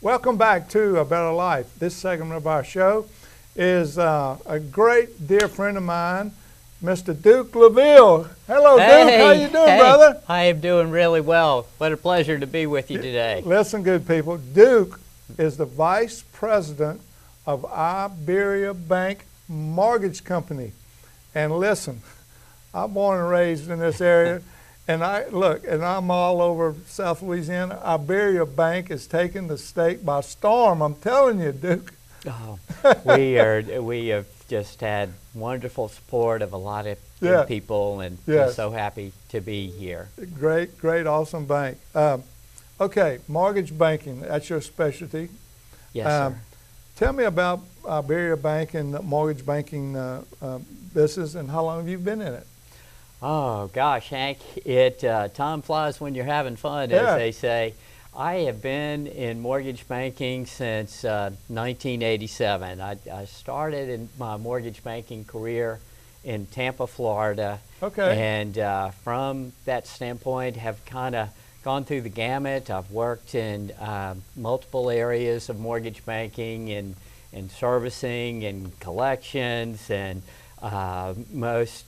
Welcome back to A Better Life. This segment of our show is a great dear friend of mine, Mr. Duke Laville. Hello, Hey, Duke. How you doing, brother? I am doing really well. What a pleasure to be with you today. Listen, good people. Duke is the vice president of Iberia Bank Mortgage Company. And listen, I'm born and raised in this area. And I'm all over South Louisiana. Iberia Bank is taking the state by storm. I'm telling you, Duke. Oh, we have just had wonderful support of a lot of good people, and just so happy to be here. Great, awesome bank. Okay, mortgage banking, that's your specialty. Yes, sir. Tell me about Iberia Bank and the mortgage banking business, and how long have you been in it? Oh gosh, Hank, time flies when you're having fun, Yeah. as they say. I have been in mortgage banking since 1987. I started in my mortgage banking career in Tampa, Florida. Okay. And from that standpoint, have kind of gone through the gamut. I've worked in multiple areas of mortgage banking and servicing and collections and most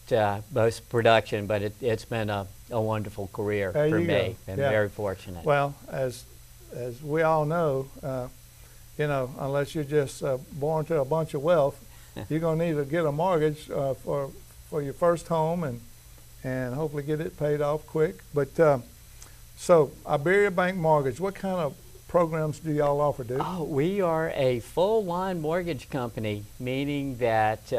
production, but it's been a wonderful career for me. I'm very fortunate. Well, as we all know, unless you're just born to a bunch of wealth, you're gonna need to get a mortgage for your first home and hopefully get it paid off quick. But so Iberia Bank Mortgage, what kind of programs do y'all offer, Duke? Oh, we are a full-line mortgage company, meaning that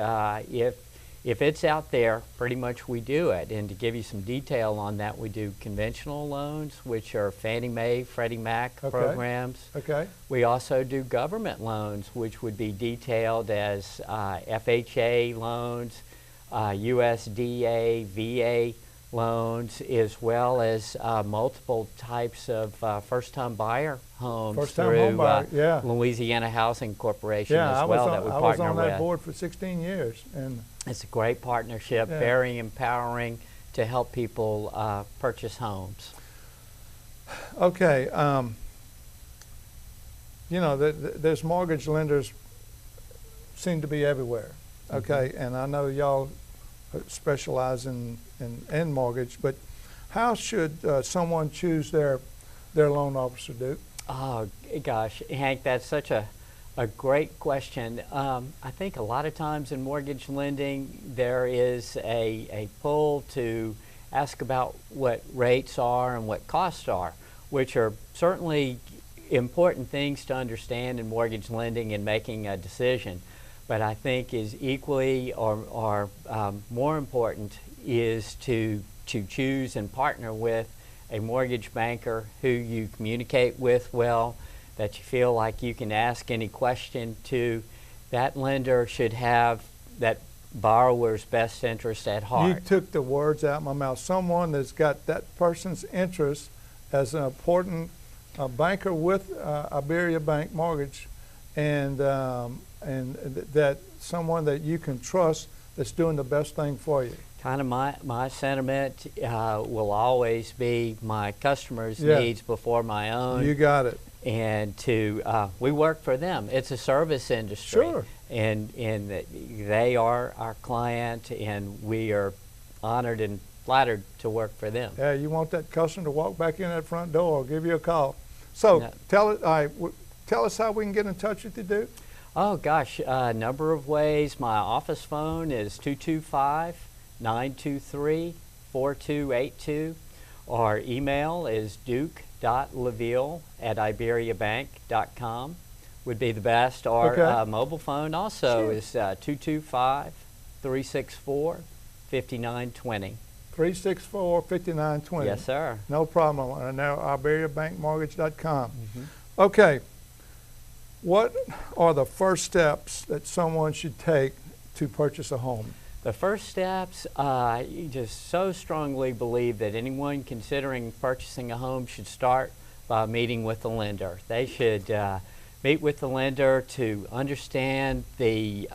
if it's out there, pretty much we do it. And to give you some detail on that, we do conventional loans, which are Fannie Mae, Freddie Mac programs. Okay. We also do government loans, which would be detailed as FHA loans, USDA, VA loans, as well as multiple types of first-time buyer homes through Louisiana Housing Corporation as well that we partner with. I was on that board for 16 years. And it's a great partnership, very empowering to help people purchase homes. Okay. There's mortgage lenders seem to be everywhere. Okay. And I know y'all specialize in mortgage, but how should someone choose their loan officer, Duke? Oh gosh, Hank, that's such a great question. I think a lot of times in mortgage lending there is a pull to ask about what rates are and what costs are, which are certainly important things to understand in mortgage lending and making a decision. But I think is equally or more important is to choose and partner with a mortgage banker who you communicate with well, that you feel like you can ask any question to. That lender should have that borrower's best interest at heart. You took the words out of my mouth. Someone that's got that person's interest as an important banker with Iberia Bank Mortgage, and that someone that you can trust that's doing the best thing for you. Kind of my sentiment will always be my customers' needs before my own. You got it. And we work for them. It's a service industry. Sure. And they are our client, and we are honored and flattered to work for them. Yeah, you want that customer to walk back in that front door or give you a call. So tell us how we can get in touch with you, Duke. Oh gosh, a number of ways. My office phone is 225-923-4282. Our email is duke.laville@iberiabank.com would be the best. Our mobile phone also is 225-364-5920. 364-5920. Yes, sir. No problem. Now, iberiabankmortgage.com. Okay. What are the first steps that someone should take to purchase a home? The first steps, you just so strongly believe that anyone considering purchasing a home should start by meeting with the lender. They should meet with the lender to understand the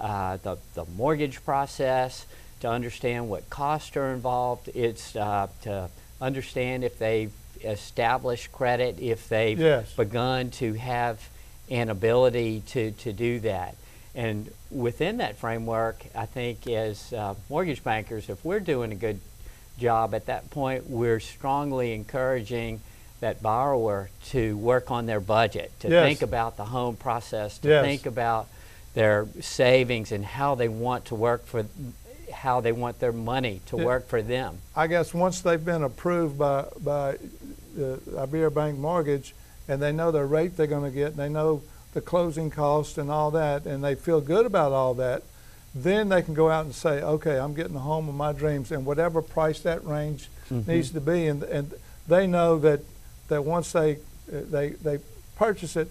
mortgage process, to understand what costs are involved. It's to understand if they've established credit, if they've begun to have and ability to do that. And within that framework, I think as mortgage bankers, if we're doing a good job at that point, we're strongly encouraging that borrower to work on their budget, to think about the home process, to think about their savings and how they want to work for, how they want their money to work for them. I guess once they've been approved by the Iberia Bank Mortgage, and they know the rate they're going to get, and they know the closing costs and all that, and they feel good about all that, then they can go out and say, okay, I'm getting the home of my dreams, and whatever price that range needs to be, and they know that once they purchase it,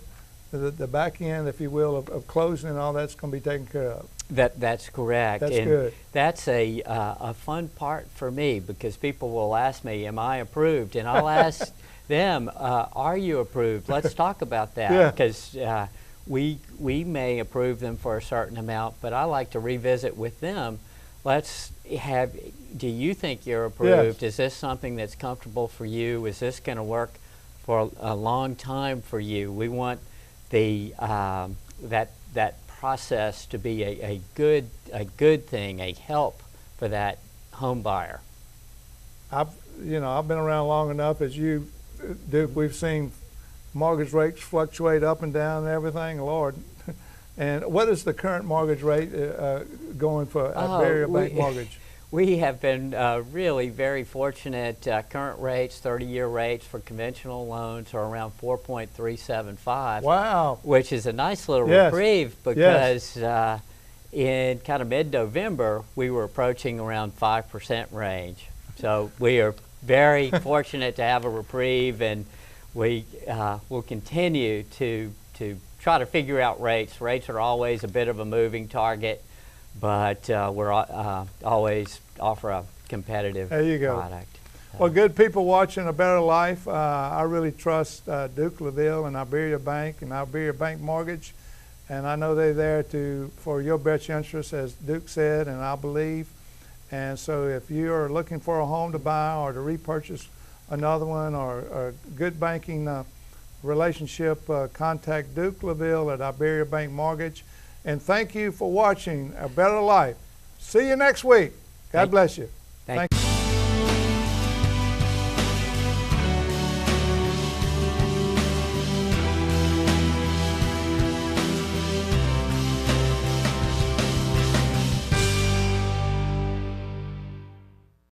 the back end, if you will, of closing and all that's going to be taken care of. That's correct. That's and good. That's a fun part for me, because people will ask me, am I approved? And I'll ask them, are you approved? Let's talk about that, because we may approve them for a certain amount, but I like to revisit with them. Let's have, do you think you're approved? Is this something that's comfortable for you? Is this going to work for a long time for you? We want the that process to be a good thing, a help for that home buyer. I've been around long enough, as you, Duke. We've seen mortgage rates fluctuate up and down and everything, Lord. And what is the current mortgage rate going for Iberia Bank Mortgage? We have been really very fortunate. Current rates, 30-year rates for conventional loans are around 4.375. Wow. Which is a nice little reprieve, because in kind of mid-November, we were approaching around 5% range. So we are very fortunate to have a reprieve, and we will continue to try to figure out rates. Rates are always a bit of a moving target, but we're always offer a competitive product. Well, good people watching A Better Life. I really trust Duke Laville and Iberia Bank and Iberia Bank Mortgage, and I know they're there for your best interest, as Duke said, and I believe. And so if you are looking for a home to buy or to repurchase another one, or a good banking relationship, contact Duke Laville at Iberia Bank Mortgage. And thank you for watching A Better Life. See you next week. God bless you.